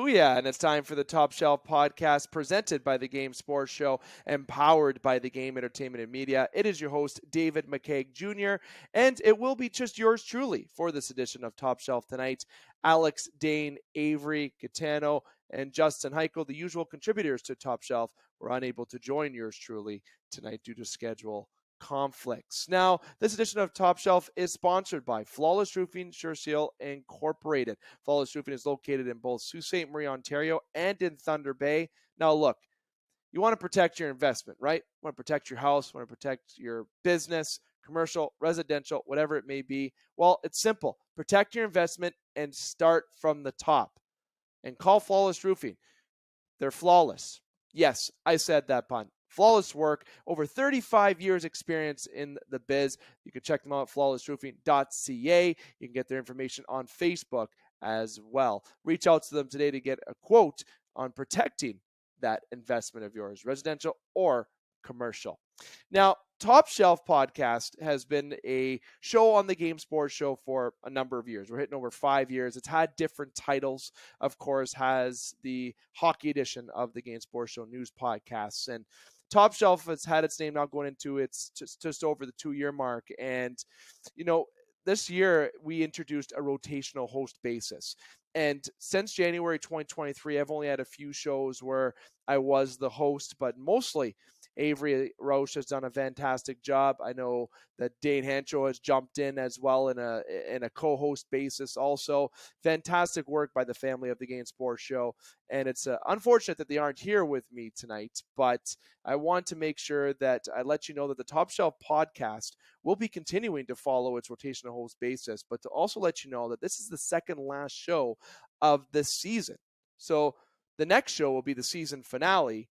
Yeah, and it's time for the Top Shelf podcast presented by the Game Sports Show and powered by the Game Entertainment and Media. It is your host, David McCaig Jr., and it will be just yours truly for this edition of Top Shelf tonight. Alex, Dane, Avery, Catano, and Justin Heichel, the usual contributors to Top Shelf, were unable to join yours truly tonight due to schedule conflicts. Now, this edition of Top Shelf is sponsored by Flawless Roofing Sure Seal Incorporated. Flawless Roofing is located in both Sault Ste. Marie, Ontario, and in Thunder Bay. Now, look, you want to protect your investment, right? You want to protect your house, you want to protect your business, commercial, residential, whatever it may be. Well, it's simple. Protect your investment and start from the top. And call Flawless Roofing. They're flawless. Yes, I said that pun. Flawless work, over 35 years experience in the biz. You can check them out at flawlessroofing.ca. You can get their information on Facebook as well. Reach out to them today to get a quote on protecting that investment of yours, residential or commercial. Now, Top Shelf Podcast has been a show on the Game Sports Show for a number of years. We're hitting over 5 years. It's had different titles, of course, has the hockey edition of the Game Sports Show news podcasts. And Top Shelf has had its name now going into its just over the 2-year mark. And, this year we introduced a rotational host basis. And since January 2023, I've only had a few shows where I was the host, but mostly Avery Roche has done a fantastic job. I know that Dane Hancho has jumped in as well in a co-host basis also. Fantastic work by the family of the Game Sports Show. And it's unfortunate that they aren't here with me tonight, but I want to make sure that I let you know that the Top Shelf podcast will be continuing to follow its rotational host basis, but to also let you know that this is the second last show of this season. So the next show will be the season finale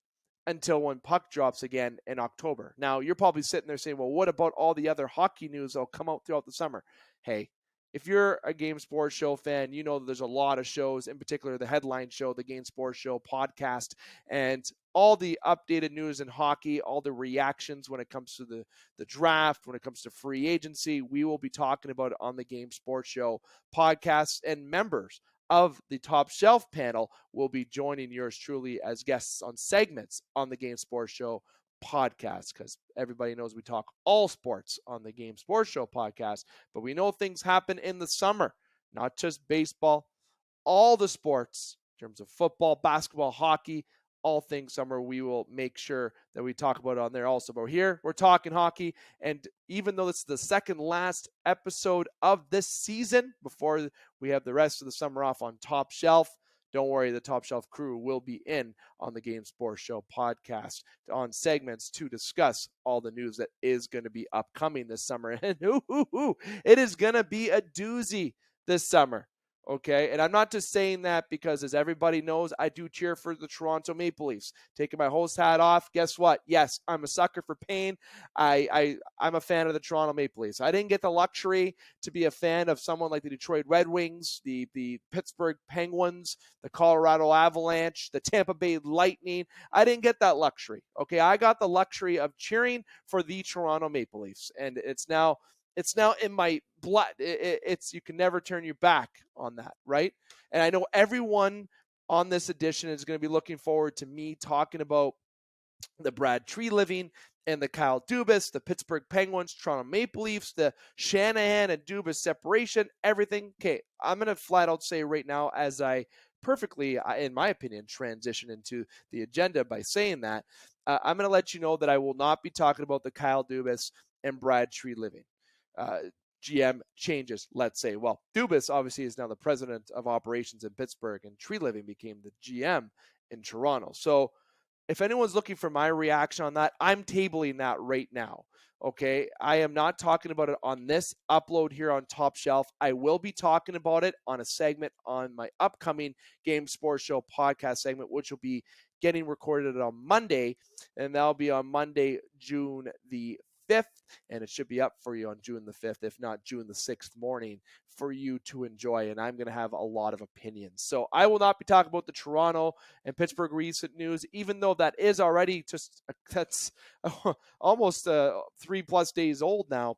until when puck drops again in October. Now, you're probably sitting there saying, well, what about all the other hockey news that'll come out throughout the summer? Hey, if you're a Game Sports Show fan, you know that there's a lot of shows, in particular the headline show, the Game Sports Show podcast, and all the updated news in hockey, all the reactions when it comes to the draft, when it comes to free agency, we will be talking about it on the Game Sports Show podcast, and members of the Top Shelf panel will be joining yours truly as guests on segments on the Game Sports Show podcast, because everybody knows we talk all sports on the Game Sports Show podcast, but we know things happen in the summer, not just baseball, all the sports in terms of football, basketball, hockey, all things summer. We will make sure that we talk about it on there also. But here we're talking hockey, and even though this is the second last episode of this season before we have the rest of the summer off on Top Shelf, don't worry, the Top Shelf crew will be in on the Game Sports Show podcast on segments to discuss all the news that is going to be upcoming this summer. And it is going to be a doozy this summer. Okay, and I'm not just saying that because, as everybody knows, I do cheer for the Toronto Maple Leafs. Taking my host hat off, guess what? Yes, I'm a sucker for pain. I'm a fan of the Toronto Maple Leafs. I didn't get the luxury to be a fan of someone like the Detroit Red Wings, the Pittsburgh Penguins, the Colorado Avalanche, the Tampa Bay Lightning. I didn't get that luxury. Okay, I got the luxury of cheering for the Toronto Maple Leafs, and it's now in my blood. It's you can never turn your back on that, right? And I know everyone on this edition is going to be looking forward to me talking about the Brad Treliving and the Kyle Dubas, the Pittsburgh Penguins, Toronto Maple Leafs, the Shanahan and Dubas separation, everything. Okay, I'm going to flat out say right now, as I perfectly, in my opinion, transition into the agenda by saying that, I'm going to let you know that I will not be talking about the Kyle Dubas and Brad Treliving GM changes, let's say. Well, Dubas obviously is now the president of operations in Pittsburgh, and Treliving became the GM in Toronto. So if anyone's looking for my reaction on that, I'm tabling that right now. Okay, I am not talking about it on this upload here on Top Shelf. I will be talking about it on a segment on my upcoming Game Sports Show podcast segment, which will be getting recorded on Monday, and that'll be on Monday, June the 5th, and it should be up for you on June the 5th, if not June the 6th morning, for you to enjoy, and I'm going to have a lot of opinions. So I will not be talking about the Toronto and Pittsburgh recent news, even though that is already that's almost 3+ days old now,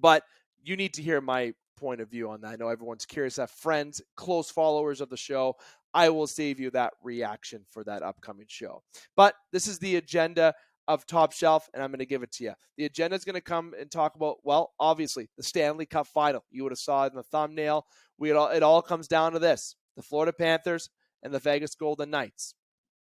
but you need to hear my point of view on that. I know everyone's curious. I have friends, close followers of the show. I will save you that reaction for that upcoming show. But this is the agenda of Top Shelf, and I'm going to give it to you. The agenda is going to come and talk about, well, obviously, the Stanley Cup final. You would have saw it in the thumbnail. It all comes down to this: the Florida Panthers and the Vegas Golden Knights.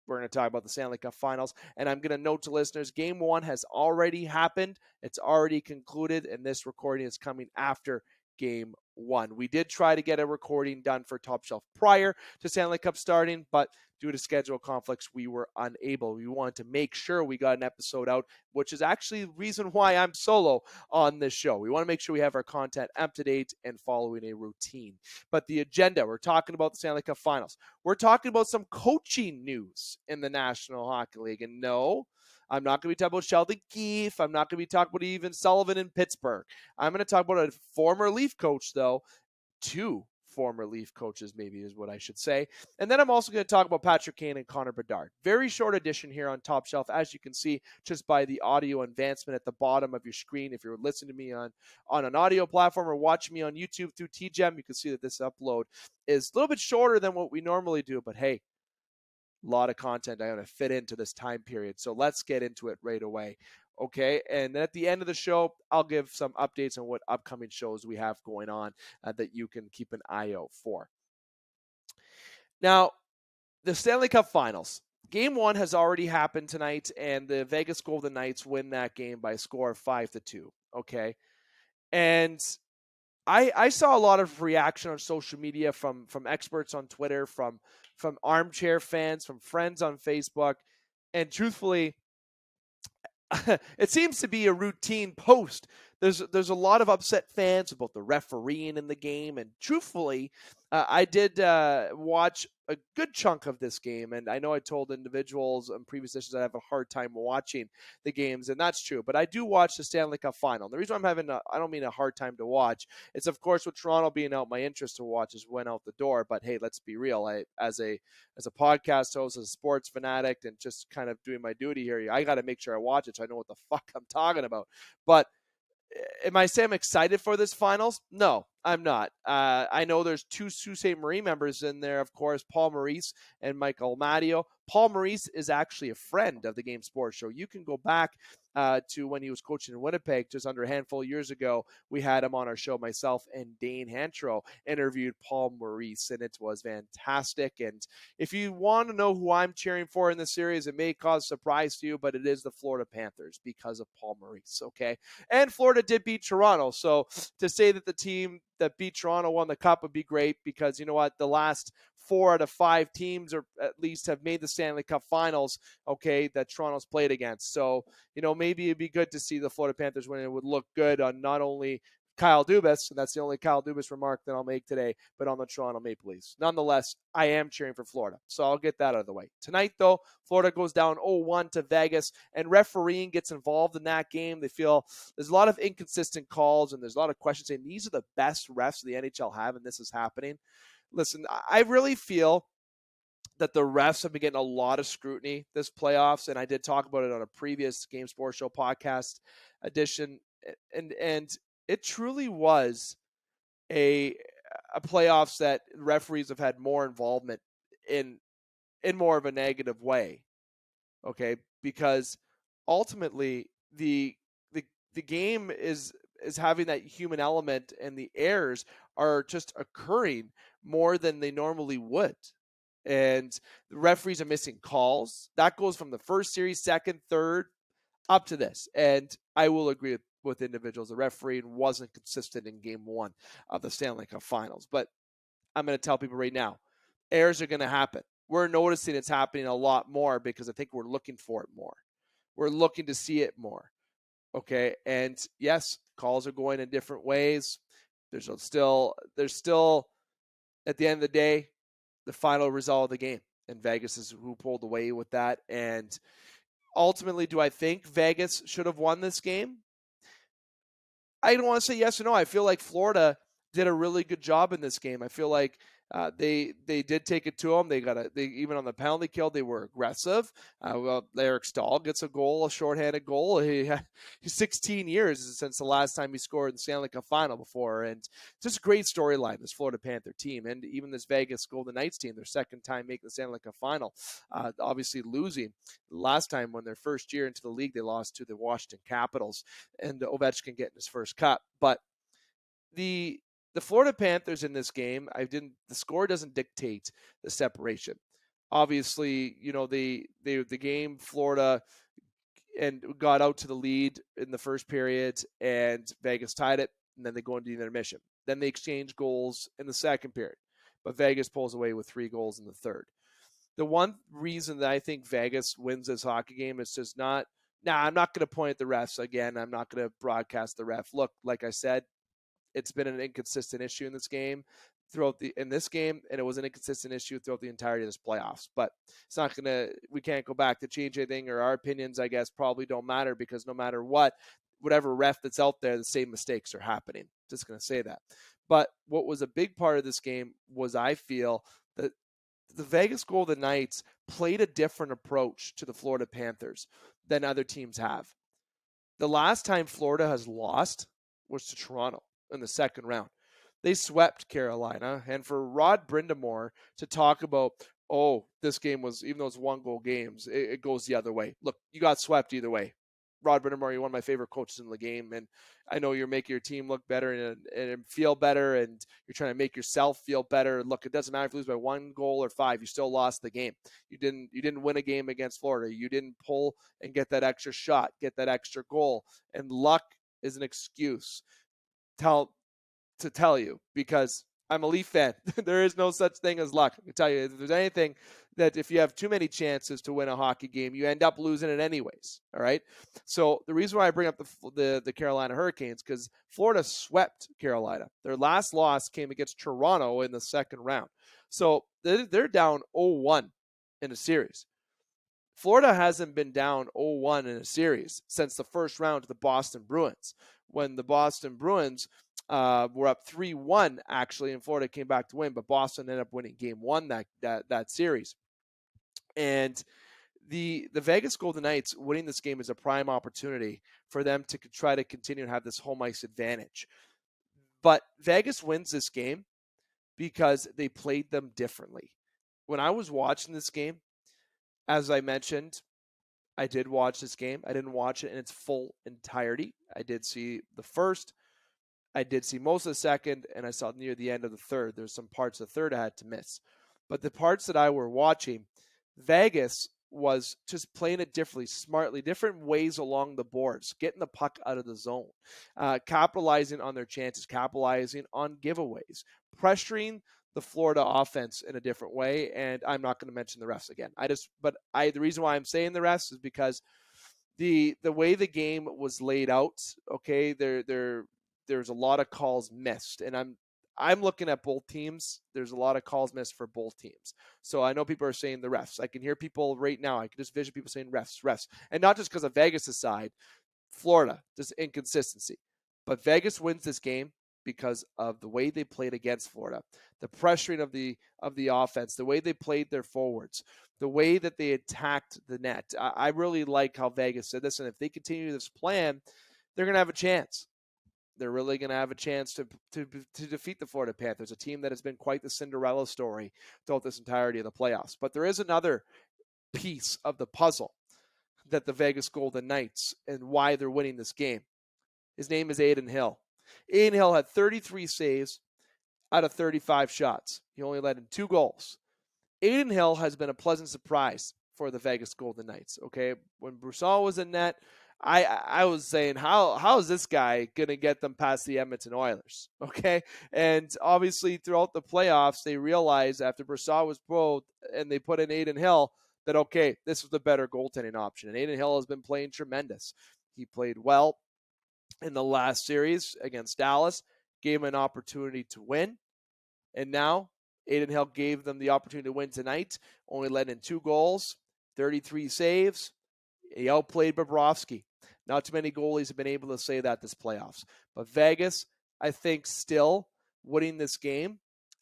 We're going to talk about the Stanley Cup Finals, and I'm going to note to listeners, Game 1 has already happened. It's already concluded, and this recording is coming after Game 1. We did try to get a recording done for Top Shelf prior to Stanley Cup starting, but due to schedule conflicts, we were unable. We wanted to make sure we got an episode out, which is actually the reason why I'm solo on this show. We want to make sure we have our content up to date and following a routine. But the agenda, we're talking about the Stanley Cup Finals. We're talking about some coaching news in the National Hockey League. And no, I'm not going to be talking about Sheldon Keefe. I'm not going to be talking about even Sullivan in Pittsburgh. I'm going to talk about a former Leaf coach, though. 2 former Leaf coaches, maybe is what I should say. And then I'm also going to talk about Patrick Kane and Connor Bedard. Very short edition here on Top Shelf, as you can see just by the audio advancement at the bottom of your screen. If you're listening to me on an audio platform or watching me on YouTube through TGEM, you can see that this upload is a little bit shorter than what we normally do. But hey, a lot of content I want to fit into this time period. So let's get into it right away. Okay, and then at the end of the show, I'll give some updates on what upcoming shows we have going on that you can keep an eye out for. Now, the Stanley Cup Finals. Game 1 has already happened tonight, and the Vegas Golden Knights win that game by a score of 5-2. Okay, and I saw a lot of reaction on social media from experts on Twitter, from armchair fans, from friends on Facebook, and truthfully, it seems to be a routine post. There's a lot of upset fans about the refereeing in the game, and truthfully, I did watch a good chunk of this game, and I know I told individuals in previous sessions I have a hard time watching the games, and that's true. But I do watch the Stanley Cup Final. And the reason I don't mean a hard time to watch. It's of course with Toronto being out, my interest to watch has went out the door. But hey, let's be real. As a podcast host, as a sports fanatic, and just kind of doing my duty here, I got to make sure I watch it so I know what the fuck I'm talking about. But am I saying I'm excited for this finals? No, I'm not. I know there's 2 Sault Ste. Marie members in there, of course, Paul Maurice and Michael Matteo. Paul Maurice is actually a friend of the Game Sports Show. You can go back to when he was coaching in Winnipeg just under a handful of years ago. We had him on our show. Myself and Dane Hantro interviewed Paul Maurice, and it was fantastic. And if you want to know who I'm cheering for in this series, it may cause surprise to you, but it is the Florida Panthers because of Paul Maurice, okay? And Florida did beat Toronto, so to say that the team that beat Toronto won the cup would be great, because you know what? The last 4 out of 5 teams, or at least, have made the Stanley Cup Finals, okay, that Toronto's played against. So, you know, maybe it'd be good to see the Florida Panthers win. It would look good on not only Kyle Dubas, and that's the only Kyle Dubas remark that I'll make today, but on the Toronto Maple Leafs. Nonetheless, I am cheering for Florida, so I'll get that out of the way. Tonight, though, Florida goes down 0-1 to Vegas, and refereeing gets involved in that game. They feel there's a lot of inconsistent calls, and there's a lot of questions saying these are the best refs the NHL have, and this is happening. Listen, I really feel that the refs have been getting a lot of scrutiny this playoffs, and I did talk about it on a previous Game Sports Show podcast edition, and it truly was a playoffs that referees have had more involvement in more of a negative way, okay? Because ultimately the game is having that human element, and the errors are just occurring more than they normally would. And the referees are missing calls. That goes from the first series, second, third, up to this. And I will agree with individuals. The refereeing wasn't consistent in game 1 of the Stanley Cup Finals. But I'm going to tell people right now, errors are going to happen. We're noticing it's happening a lot more because I think we're looking for it more. We're looking to see it more. Okay. And yes, calls are going in different ways. There's still, at the end of the day, the final result of the game. And Vegas is who pulled away with that. And ultimately, do I think Vegas should have won this game? I don't want to say yes or no. I feel like Florida did a really good job in this game. I feel like They did take it to them. They even on the penalty kill, they were aggressive. Eric Stahl gets a goal, a shorthanded goal. He's 16 years since the last time he scored in the Stanley Cup final before, and just a great storyline, this Florida Panther team, and even this Vegas Golden Knights team, their second time making the Stanley Cup final, obviously losing last time when their first year into the league, they lost to the Washington Capitals, and Ovechkin getting his first cup, but the Florida Panthers in this game, the score doesn't dictate the separation. Obviously, the game Florida and got out to the lead in the first period, and Vegas tied it, and then they go into the intermission. Then they exchange goals in the second period, but Vegas pulls away with 3 goals in the third. The one reason that I think Vegas wins this hockey game is just not. I'm not going to point at the refs again. I'm not going to broadcast the ref. Look, like I said, it's been an inconsistent issue in this game and it was an inconsistent issue throughout the entirety of this playoffs. But it's not gonna. We can't go back to change anything, or our opinions, I guess, probably don't matter, because no matter whatever ref that's out there, the same mistakes are happening. Just gonna say that. But what was a big part of this game was, I feel, that the Vegas Golden Knights played a different approach to the Florida Panthers than other teams have. The last time Florida has lost was to Toronto in the second round. They swept Carolina, and for Rod Brindamore to talk about, this game was, even though it's 1-goal games, it goes the other way. Look, you got swept either way. Rod Brindamore, you're one of my favorite coaches in the game, and I know you're making your team look better and feel better, and you're trying to make yourself feel better. Look, it doesn't matter if you lose by 1 goal or 5, you still lost the game. You didn't win a game against Florida. You didn't pull and get that extra shot, get that extra goal, and luck is an excuse to tell you, because I'm a Leaf fan. There is no such thing as luck. I can tell you, if there's anything, that if you have too many chances to win a hockey game, you end up losing it anyways. All right. So the reason why I bring up the Carolina Hurricanes, because Florida swept Carolina. Their last loss came against Toronto in the second round. So they're down 0-1 in a series. Florida hasn't been down 0-1 in a series since the first round to the Boston Bruins, when the Boston Bruins were up 3-1, actually, and Florida came back to win, but Boston ended up winning game 1 that series. And the Vegas Golden Knights winning this game is a prime opportunity for them to try to continue to have this home ice advantage. But Vegas wins this game because they played them differently. When I was watching this game, as I mentioned, I did watch this game. I didn't watch it in its full entirety. I did see the first. I did see most of the second, and I saw near the end of the third. There's some parts of the third I had to miss. But the parts that I were watching, Vegas was just playing it differently, smartly, different ways along the boards, getting the puck out of the zone, capitalizing on their chances, capitalizing on giveaways, pressuring the Florida offense in a different way. And I'm not going to mention the refs again. The reason why I'm saying the refs is because the way the game was laid out, okay, there's a lot of calls missed, and I'm looking at both teams. There's a lot of calls missed for both teams. So I know people are saying the refs. I can hear people right now. I can just vision people saying refs, and not just because of Vegas' side. Florida, just inconsistency. But Vegas wins this game because of the way they played against Florida, the pressuring of the offense, the way they played their forwards, the way that they attacked the net. I really like how Vegas said this, and if they continue this plan, they're going to have a chance. They're really going to have a chance to defeat the Florida Panthers, a team that has been quite the Cinderella story throughout this entirety of the playoffs. But there is another piece of the puzzle that the Vegas Golden Knights, and why they're winning this game. His name is Adin Hill. Adin Hill had 33 saves out of 35 shots. He only let in 2 goals. Adin Hill has been a pleasant surprise for the Vegas Golden Knights. Okay, when Broussard was in net, I was saying, how is this guy going to get them past the Edmonton Oilers? Okay, and obviously throughout the playoffs, they realized after Broussard was pulled and they put in Adin Hill that, okay, this was the better goaltending option. And Adin Hill has been playing tremendous. He played well in the last series against Dallas, gave him an opportunity to win. And now Adin Hill gave them the opportunity to win tonight, only let in 2 goals, 33 saves. He outplayed Bobrovsky. Not too many goalies have been able to say that this playoffs. But Vegas, I think, still winning this game,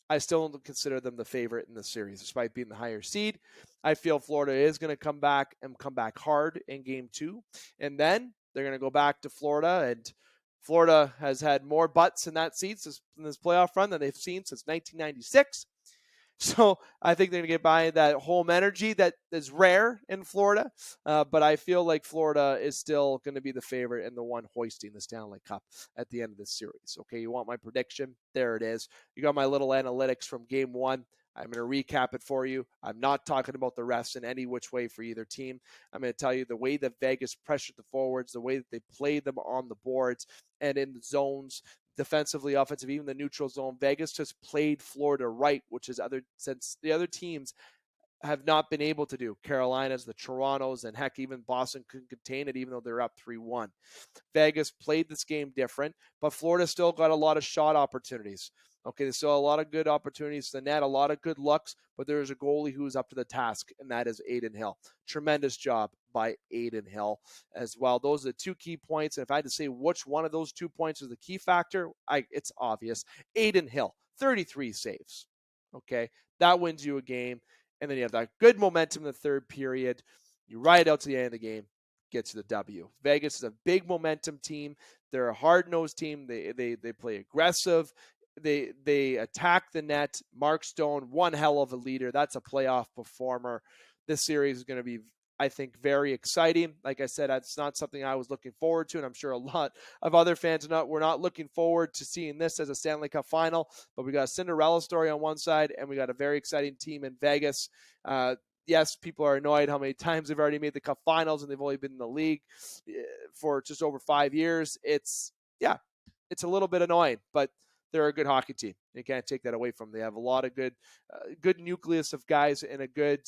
I still don't consider them the favorite in the series, despite being the higher seed. I feel Florida is going to come back and come back hard in game 2. And then they're going to go back to Florida. And Florida has had more butts in that seat in this playoff run than they've seen since 1996. So I think they're going to get by that home energy that is rare in Florida. But I feel like Florida is still going to be the favorite and the one hoisting the Stanley Cup at the end of this series. Okay, you want my prediction? There it is. You got my little analytics from game 1. I'm going to recap it for you. I'm not talking about the refs in any which way for either team. I'm going to tell you the way that Vegas pressured the forwards, the way that they played them on the boards and in the zones, defensively, offensive, even the neutral zone. Vegas just played Florida right, which is since the other teams have not been able to do. Carolinas, the Torontos, and heck, even Boston couldn't contain it, even though they're up 3-1. Vegas played this game different, but Florida still got a lot of shot opportunities. Okay, there's still a lot of good opportunities to the net, a lot of good looks, but there's a goalie who's up to the task, and that is Adin Hill. Tremendous job by Adin Hill as well. Those are the 2 key points, and if I had to say which one of those 2 points is the key factor, it's obvious. Adin Hill, 33 saves. Okay, that wins you a game, and then you have that good momentum in the third period. You ride out to the end of the game, get to the W. Vegas is a big momentum team. They're a hard-nosed team. They play aggressive. They attack the net. Mark Stone, one hell of a leader. That's a playoff performer. This series is going to be, I think, very exciting. Like I said, it's not something I was looking forward to, and I'm sure a lot of other fans were not looking forward to seeing this as a Stanley Cup final. But we got a Cinderella story on one side, and we got a very exciting team in Vegas. Yes, people are annoyed how many times they've already made the Cup finals, and they've only been in the league for just over 5 years. It's a little bit annoying, but they're a good hockey team. You can't take that away from them. They have a lot of good nucleus of guys and a good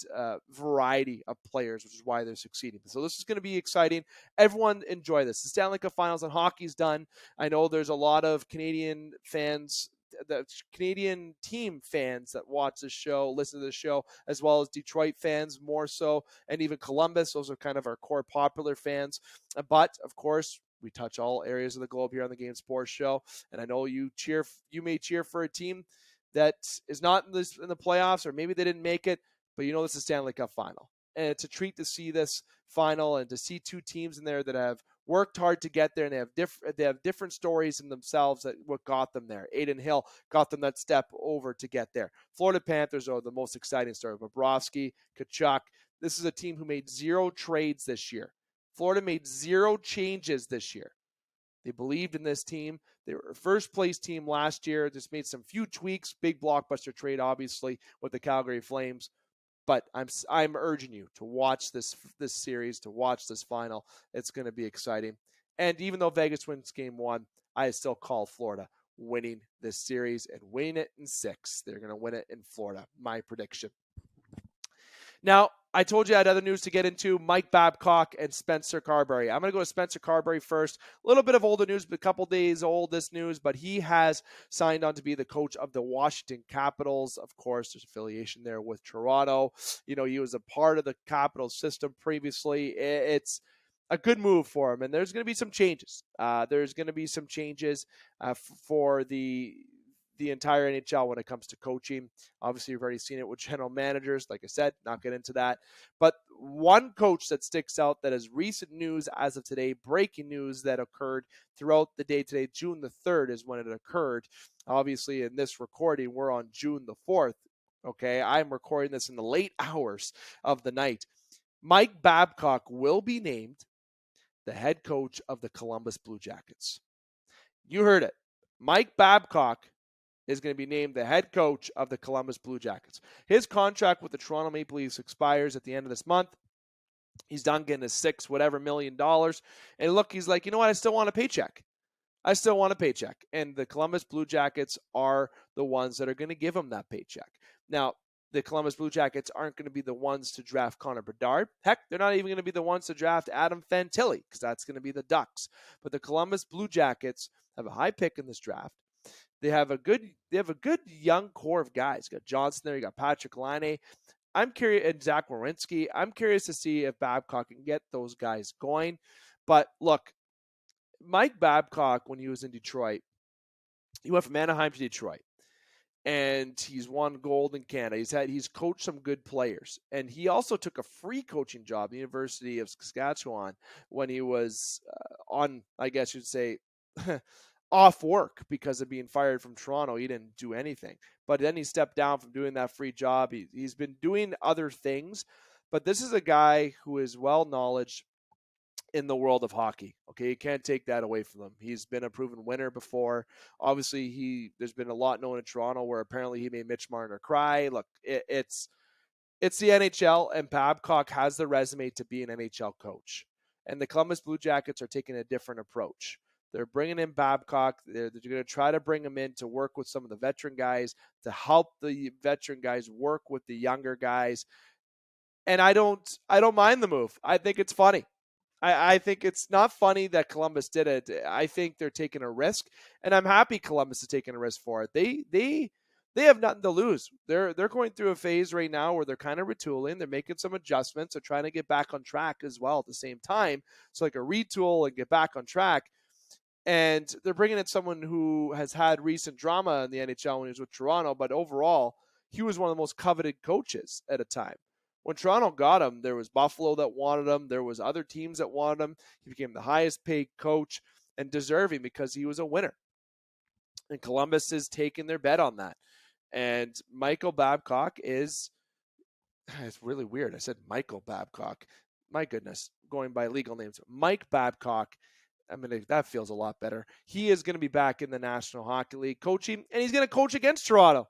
variety of players, which is why they're succeeding. So this is going to be exciting. Everyone enjoy this. The Stanley Cup Finals and hockey's done. I know there's a lot of Canadian fans, the Canadian team fans that watch this show, listen to this show, as well as Detroit fans more so, and even Columbus. Those are kind of our core popular fans. But, of course, we touch all areas of the globe here on the Game Sports Show, and I know you may cheer for a team that is not in the playoffs, or maybe they didn't make it, but you know this is Stanley Cup final, and it's a treat to see this final and to see 2 teams in there that have worked hard to get there, and they have different stories in themselves that what got them there. Adin Hill got them that step over to get there. Florida Panthers are the most exciting story. Bobrovsky, Tkachuk. This is a team who made 0 trades this year. Florida made 0 changes this year. They believed in this team. They were a first-place team last year. Just made some few tweaks. Big blockbuster trade, obviously, with the Calgary Flames. But I'm urging you to watch this series, to watch this final. It's going to be exciting. And even though Vegas wins game 1, I still call Florida winning this series and winning it in 6. They're going to win it in Florida. My prediction. Now, I told you I had other news to get into. Mike Babcock and Spencer Carberry. I'm going to go to Spencer Carberry first. A little bit of older news, but a couple days old, this news, but he has signed on to be the coach of the Washington Capitals. Of course, there's affiliation there with Toronto. You know, he was a part of the Capitals system previously. It's a good move for him, and there's going to be some changes. For the entire NHL when it comes to coaching. Obviously, you've already seen it with general managers. Like I said, not get into that. But one coach that sticks out that is recent news as of today, breaking news that occurred throughout the day today, June the 3rd is when it occurred. Obviously, in this recording, we're on June the 4th. Okay, I'm recording this in the late hours of the night. Mike Babcock will be named the head coach of the Columbus Blue Jackets. You heard it. Mike Babcock is going to be named the head coach of the Columbus Blue Jackets. His contract with the Toronto Maple Leafs expires at the end of this month. He's done getting his $6 million. And look, he's like, you know what? I still want a paycheck. And the Columbus Blue Jackets are the ones that are going to give him that paycheck. Now, the Columbus Blue Jackets aren't going to be the ones to draft Connor Bedard. Heck, they're not even going to be the ones to draft Adam Fantilli, because that's going to be the Ducks. But the Columbus Blue Jackets have a high pick in this draft. They have a good young core of guys. You got Johnson there. You got Patrick Laine. I'm curious, and Zach Werenski. I'm curious to see if Babcock can get those guys going. But look, Mike Babcock, when he was in Detroit, he went from Anaheim to Detroit. and he's won gold in Canada. He's coached some good players, and he also took a free coaching job at the University of Saskatchewan when he was on, I guess you'd say, off work because of being fired from Toronto. He didn't do anything, but then he stepped down from doing that free job. He's been doing other things, but this is a guy who is well knowledge in the world of hockey. Okay, you can't take that away from him. He's been a proven winner before. Obviously, there's been a lot known in Toronto where apparently he made Mitch Marner cry. Look, it's the NHL, and Babcock has the resume to be an NHL coach. And the Columbus Blue Jackets are taking a different approach. They're bringing in Babcock. They're going to try to bring him in to work with some of the veteran guys, to help the veteran guys work with the younger guys. And I don't mind the move. I think it's funny. I think it's not funny that Columbus did it. I think they're taking a risk, and I'm happy Columbus is taking a risk for it. They have nothing to lose. They're going through a phase right now where they're kind of retooling. They're making some adjustments. They're trying to get back on track as well at the same time. So like a retool and get back on track. And they're bringing in someone who has had recent drama in the NHL when he was with Toronto, but overall, he was one of the most coveted coaches at a time. When Toronto got him, there was Buffalo that wanted him. There was other teams that wanted him. He became the highest paid coach and deserving because he was a winner. And Columbus is taking their bet on that. And Michael Babcock is, it's really weird. I said Michael Babcock. My goodness, going by legal names. Mike Babcock. That feels a lot better. He is going to be back in the National Hockey League coaching, and he's going to coach against Toronto.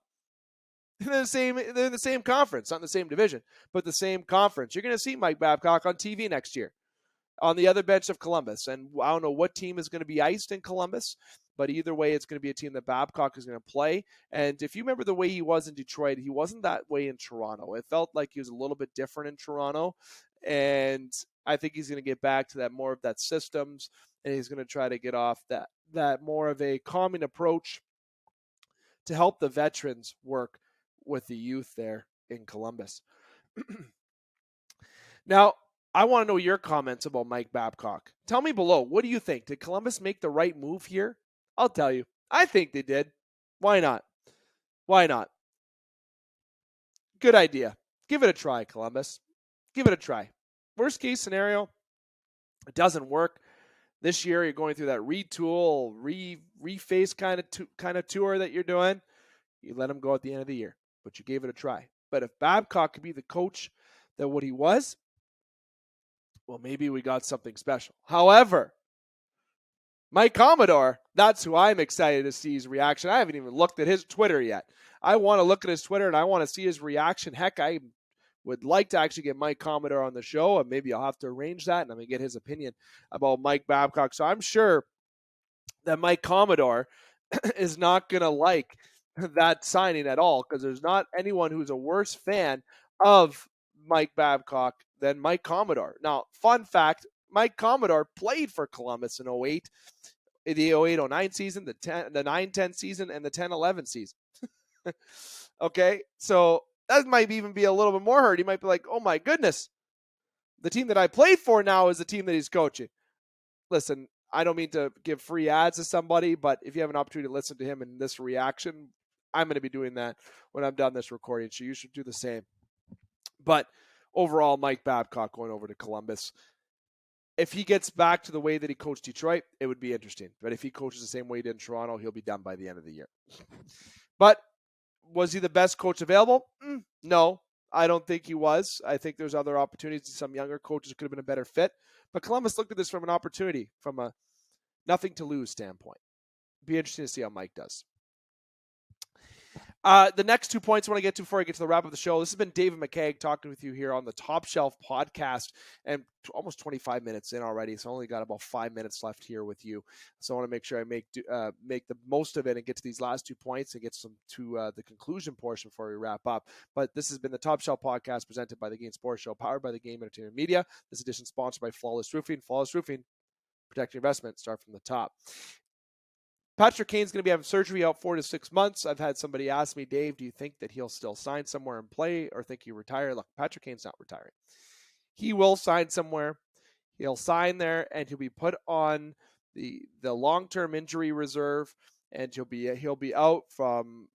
They're in the same conference, not in the same division, but the same conference. You're going to see Mike Babcock on TV next year on the other bench of Columbus. And I don't know what team is going to be iced in Columbus, but either way, it's going to be a team that Babcock is going to play. And if you remember the way he was in Detroit, he wasn't that way in Toronto. It felt like he was a little bit different in Toronto. And I think he's going to get back to that more of that systems, and he's going to try to get off that more of a calming approach to help the veterans work with the youth there in Columbus. Now, I want to know your comments about Mike Babcock. Tell me below, what do you think? Did Columbus make the right move here? I'll tell you. I think they did. Why not? Why not? Good idea. Give it a try, Columbus. Give it a try. Worst case scenario, it doesn't work. This year, you're going through that retool, reface kind of tour that you're doing. You let him go at the end of the year, but you gave it a try. But if Babcock could be the coach that what he was, well, maybe we got something special. However, Mike Commodore, that's who I'm excited to see his reaction. I haven't even looked at his Twitter yet. I want to look at his Twitter, and I want to see his reaction. Heck, I would like to actually get Mike Commodore on the show, and maybe I'll have to arrange that, and I'm going to get his opinion about Mike Babcock. So I'm sure that Mike Commodore is not going to like that signing at all, because there's not anyone who's a worse fan of Mike Babcock than Mike Commodore. Now, fun fact, Mike Commodore played for Columbus in 08, the 08-09 season, the 9-10 season, and the 10-11 season. Okay, so that might even be a little bit more hurt. He might be like, oh my goodness, the team that I played for now is the team that he's coaching. Listen, I don't mean to give free ads to somebody, but if you have an opportunity to listen to him in this reaction, I'm going to be doing that when I'm done this recording, so you should do the same. But overall, Mike Babcock going over to Columbus. If he gets back to the way that he coached Detroit, it would be interesting. But if he coaches the same way he did in Toronto, he'll be done by the end of the year. But was he the best coach available? No, I don't think he was. I think there's other opportunities. Some younger coaches could have been a better fit. But Columbus looked at this from an opportunity, from a nothing to lose standpoint. Be interesting to see how Mike does. The next 2 points I want to get to before I get to the wrap of the show. This has been David McKeag talking with you here on the Top Shelf podcast, and almost 25 minutes in already. So I only got about 5 minutes left here with you. So I want to make sure I make the most of it and get to these last 2 points and get to the conclusion portion before we wrap up. But this has been the Top Shelf podcast presented by the Game Sports Show, powered by the Game Entertainment Media. This edition sponsored by Flawless Roofing. Flawless Roofing, protect your investment. Start from the top. Patrick Kane's going to be having surgery out 4 to 6 months. I've had somebody ask me, Dave, do you think that he'll still sign somewhere and play, or think he'll retire? Look, Patrick Kane's not retiring. He will sign somewhere. He'll sign there, and he'll be put on the long-term injury reserve. and he'll be out from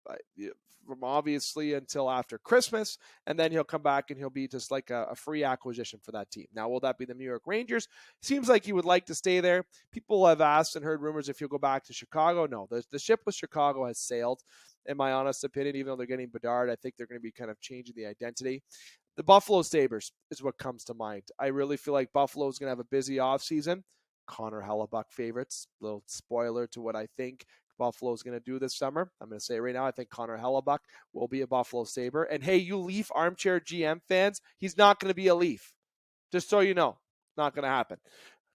obviously until after Christmas, and then he'll come back and he'll be just like a free acquisition for that team. Now, will that be the New York Rangers? Seems like he would like to stay there. People have asked and heard rumors if he'll go back to Chicago. No, the ship with Chicago has sailed, in my honest opinion. Even though they're getting Bedard, I think they're going to be kind of changing the identity. The Buffalo Sabres is what comes to mind. I really feel like Buffalo is going to have a busy offseason. Connor Hellebuck favorites. Little spoiler to what I think Buffalo is going to do this summer. I'm going to say right now, I think Connor Hellebuck will be a Buffalo Sabre. And hey, you Leaf armchair GM fans, he's not going to be a Leaf. Just so you know, not going to happen.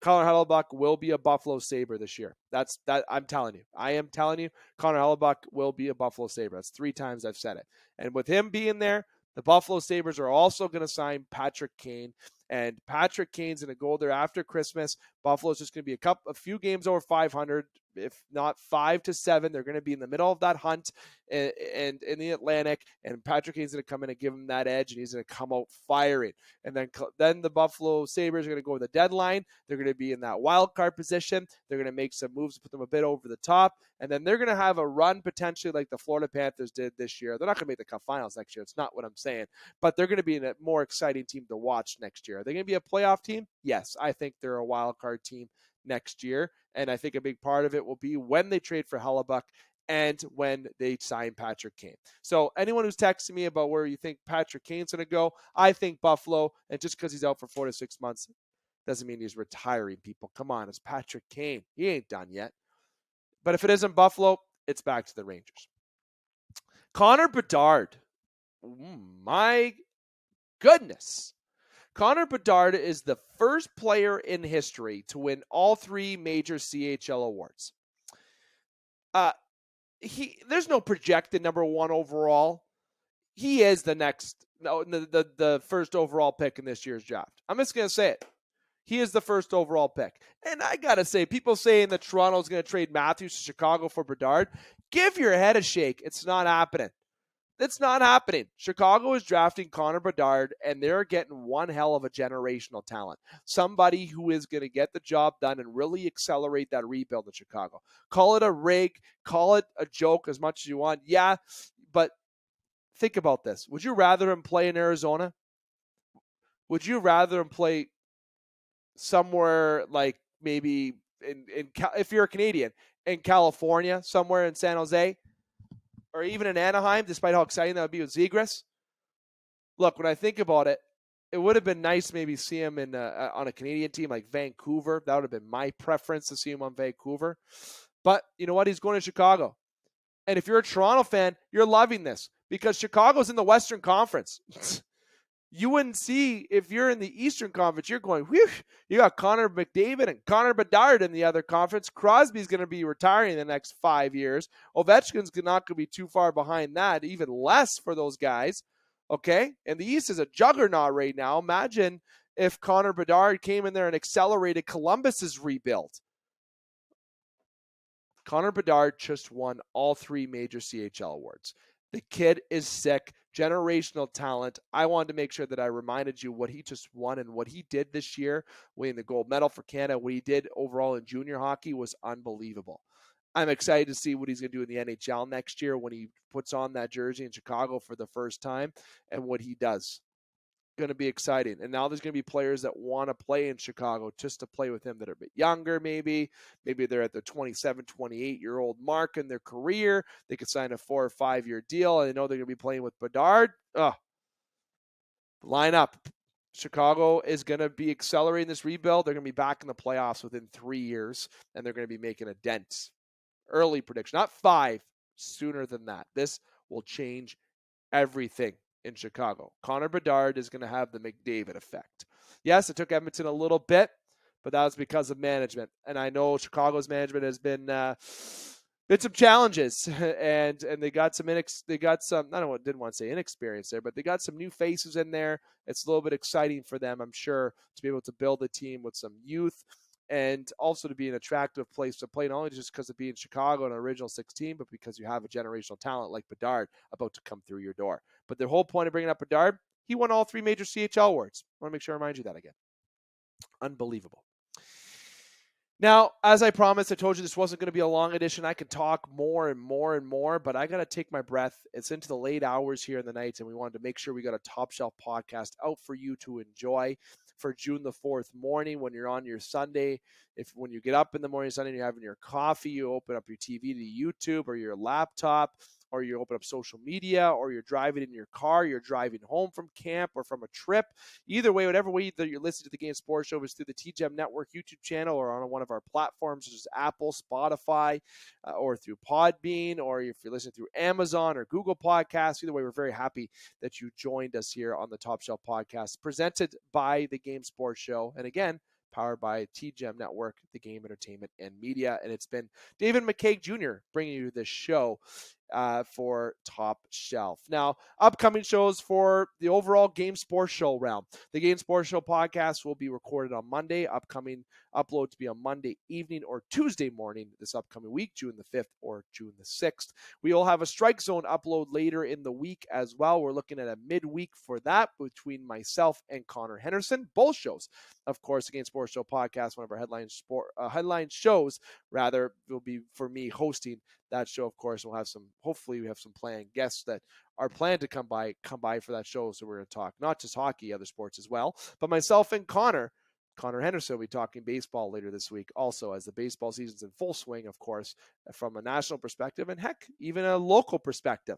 Connor Hellebuck will be a Buffalo Sabre this year. That's that. I'm telling you. I am telling you, Connor Hellebuck will be a Buffalo Sabre. That's 3 times I've said it. And with him being there, the Buffalo Sabres are also going to sign Patrick Kane. And Patrick Kane's going to go there after Christmas. Buffalo's just going to be a few games over 500, if not 5 to 7. They're going to be in the middle of that hunt and in the Atlantic. And Patrick Kane's going to come in and give him that edge, and he's going to come out firing. And then the Buffalo Sabres are going to go with the deadline. They're going to be in that wild card position. They're going to make some moves to put them a bit over the top. And then they're going to have a run potentially like the Florida Panthers did this year. They're not going to make the Cup Finals next year. It's not what I'm saying. But they're going to be a more exciting team to watch next year. Are they going to be a playoff team? Yes, I think they're a wild card team next year. And I think a big part of it will be when they trade for Hellebuck and when they sign Patrick Kane. So anyone who's texting me about where you think Patrick Kane's going to go, I think Buffalo. And just because he's out for 4 to 6 months doesn't mean he's retiring, people. Come on, it's Patrick Kane. He ain't done yet. But if it isn't Buffalo, it's back to the Rangers. Connor Bedard. My goodness. Connor Bedard is the first player in history to win all 3 major CHL awards. There's no projected number 1 overall. He is the first overall pick in this year's draft. I'm just going to say it. He is the first overall pick. And I got to say, people saying that Toronto's going to trade Matthews to Chicago for Bedard, give your head a shake. It's not happening. It's not happening. Chicago is drafting Connor Bedard, and they're getting one hell of a generational talent. Somebody who is going to get the job done and really accelerate that rebuild in Chicago. Call it a rig, call it a joke as much as you want. Yeah, but think about this. Would you rather him play in Arizona? Would you rather him play somewhere like maybe if you're a Canadian, in California, somewhere in San Jose, or even in Anaheim, despite how exciting that would be with Zegras? Look, when I think about it, it would have been nice maybe see him on a Canadian team like Vancouver. That would have been my preference to see him on Vancouver. But you know what? He's going to Chicago. And if you're a Toronto fan, you're loving this because Chicago's in the Western Conference. You wouldn't see, if you're in the Eastern Conference, you're going, whew, you got Connor McDavid and Connor Bedard in the other conference. Crosby's going to be retiring in the next 5 years. Ovechkin's not going to be too far behind that, even less for those guys. Okay? And the East is a juggernaut right now. Imagine if Connor Bedard came in there and accelerated Columbus's rebuild. Connor Bedard just won all 3 major CHL awards. The kid is sick. Generational talent. I wanted to make sure that I reminded you what he just won and what he did this year, winning the gold medal for Canada. What he did overall in junior hockey was unbelievable. I'm excited to see what he's going to do in the NHL next year when he puts on that jersey in Chicago for the first time and what he does. Going to be exciting. And now there's going to be players that want to play in Chicago just to play with him that are a bit younger maybe. Maybe they're at the 27, 28-year-old mark in their career. They could sign a 4 or 5 year deal, and they know they're going to be playing with Bedard. Line up. Chicago is going to be accelerating this rebuild. They're going to be back in the playoffs within 3 years, and they're going to be making a dent. Early prediction, not 5, sooner than that. This will change everything in Chicago. Connor Bedard is going to have the McDavid effect. Yes, it took Edmonton a little bit, but that was because of management. And I know Chicago's management has been some challenges, and they got some I didn't want to say inexperience there, but they got some new faces in there. It's a little bit exciting for them, I'm sure, to be able to build a team with some youth and also to be an attractive place to play, not only just because of being Chicago and an original 16, but because you have a generational talent like Bedard about to come through your door. But the whole point of bringing up Bedard, he won all 3 major CHL awards. I want to make sure I remind you that again. Unbelievable. Now, as I promised, I told you this wasn't going to be a long edition. I could talk more and more and more, but I got to take my breath. It's into the late hours here in the night, and we wanted to make sure we got a top shelf podcast out for you to enjoy for June the 4th morning when you're on your Sunday. When you get up in the morning Sunday and you're having your coffee, you open up your TV to YouTube or your laptop, or you open up social media, or you're driving in your car, you're driving home from camp or from a trip. Either way, whatever way that you're listening to the Game Sports Show is through the TGM Network YouTube channel or on one of our platforms such as Apple, Spotify, or through Podbean, or if you're listening through Amazon or Google Podcasts. Either way, we're very happy that you joined us here on the Top Shelf Podcast, presented by the Game Sports Show. And again, powered by TGM Network, the Game Entertainment and Media. And it's been David McCaig Jr. bringing you this show for Top Shelf. Now, upcoming shows for the overall Game Sports Show realm. The Game Sports Show podcast will be recorded on Monday. Upcoming upload to be on Monday evening or Tuesday morning this upcoming week, June the 5th or June the 6th. We will have a Strike Zone upload later in the week as well. We're looking at a midweek for that between myself and Connor Henderson. Both shows, of course, the Game Sports Show podcast, one of our headline shows, rather, will be for me hosting that show, of course. Hopefully we have some planned guests that are planned to come by for that show. So we're going to talk not just hockey, other sports as well. But myself and Connor Henderson will be talking baseball later this week, also, as the baseball season's in full swing, of course, from a national perspective and heck, even a local perspective.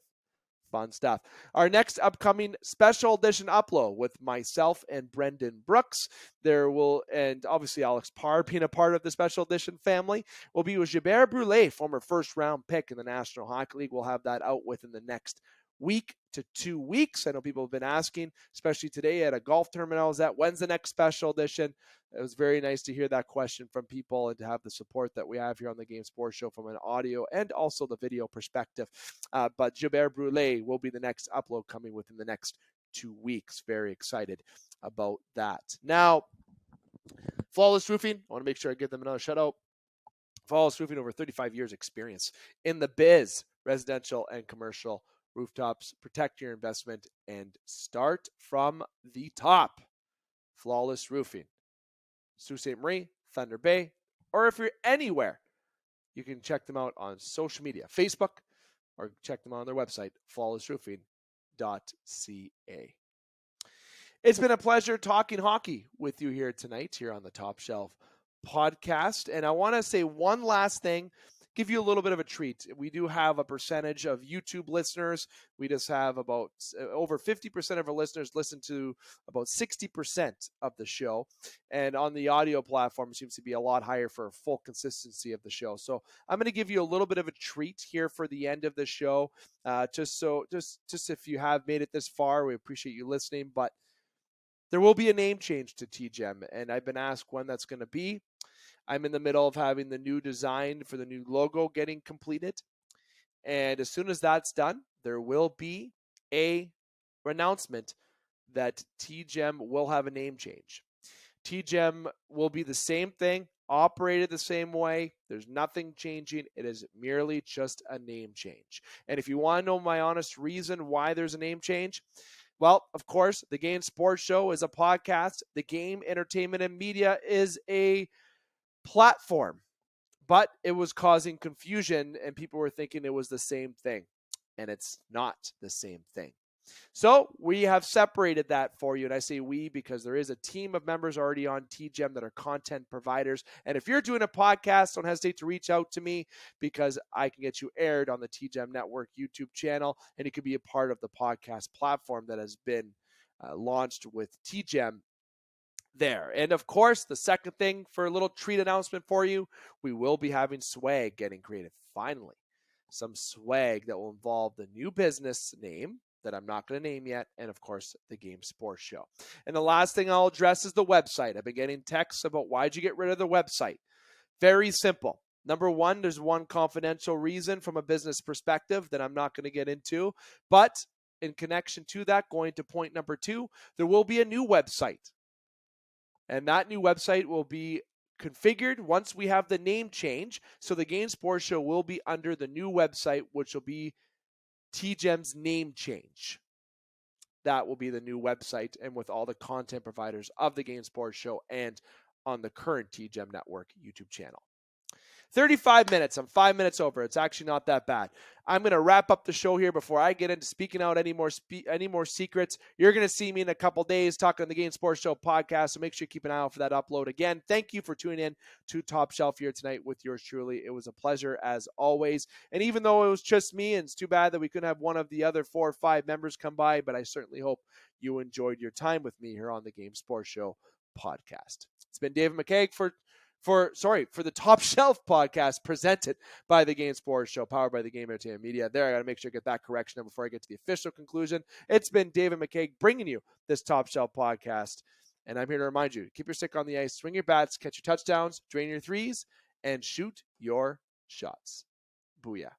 Fun stuff. Our next upcoming special edition upload with myself and Brendan Brooks. And obviously Alex Parr being a part of the special edition family, will be with Gilbert Brulé, former first round pick in the National Hockey League. We'll have that out within the next week to 2 weeks. I know people have been asking, especially today at a golf tournament, when's the next special edition? It was very nice to hear that question from people and to have the support that we have here on the Game Sports Show from an audio and also the video perspective. But Gilbert Brulé will be the next upload coming within the next 2 weeks. Very excited about that. Now, Flawless Roofing, I want to make sure I give them another shout out. Flawless Roofing, over 35 years experience in the biz, residential and commercial rooftops. Protect your investment and start from the top. Flawless Roofing. Sault Ste. Marie, Thunder Bay, or if you're anywhere, you can check them out on social media, Facebook, or check them out on their website, flawlessroofing.ca. It's been a pleasure talking hockey with you here tonight, here on the Top Shelf podcast. And I want to say one last thing, give you a little bit of a treat. We do have a percentage of YouTube listeners. We just have about over 50% of our listeners listen to about 60% of the show. And on the audio platform, it seems to be a lot higher for full consistency of the show. So I'm going to give you a little bit of a treat here for the end of the show. Just if you have made it this far, we appreciate you listening. But there will be a name change to TGM, and I've been asked when that's going to be. I'm in the middle of having the new design for the new logo getting completed. And as soon as that's done, there will be a announcement that TGM will have a name change. TGM will be the same thing, operated the same way. There's nothing changing. It is merely just a name change. And if you want to know my honest reason why there's a name change, well, of course, the Game Sports Show is a podcast. The Game Entertainment and Media is a platform, but it was causing confusion and people were thinking it was the same thing, and it's not the same thing. So we have separated that for you, and I say we because there is a team of members already on TGM that are content providers. And if you're doing a podcast, don't hesitate to reach out to me because I can get you aired on the TGM Network YouTube channel, and you could be a part of the podcast platform that has been launched with TGM there. And of course, the second thing for a little treat announcement for you, we will be having swag getting created. Finally, some swag that will involve the new business name that I'm not going to name yet, and of course, the Game Sports Show. And the last thing I'll address is the website. I've been getting texts about why'd you get rid of the website. Very simple. Number one, there's one confidential reason from a business perspective that I'm not going to get into. But in connection to that, going to point number two, there will be a new website. And that new website will be configured once we have the name change. So the Game Sports Show will be under the new website, which will be TGM's name change. That will be the new website, and with all the content providers of the Game Sports Show and on the current TGEM Network YouTube channel. 35 minutes. I'm 5 minutes over. It's actually not that bad. I'm going to wrap up the show here before I get into speaking out any more secrets. You're going to see me in a couple days talking on the Game Sports Show podcast, so make sure you keep an eye out for that upload. Again, thank you for tuning in to Top Shelf here tonight with yours truly. It was a pleasure as always. And even though it was just me, and it's too bad that we couldn't have one of the other 4 or 5 members come by, but I certainly hope you enjoyed your time with me here on the Game Sports Show podcast. It's been David McKeag for the Top Shelf podcast presented by the Game Sports Show, powered by the Game Entertainment Media. There, I got to make sure I get that correction before I get to the official conclusion. It's been David McKeag bringing you this Top Shelf podcast, and I'm here to remind you, keep your stick on the ice, swing your bats, catch your touchdowns, drain your threes, and shoot your shots. Booyah.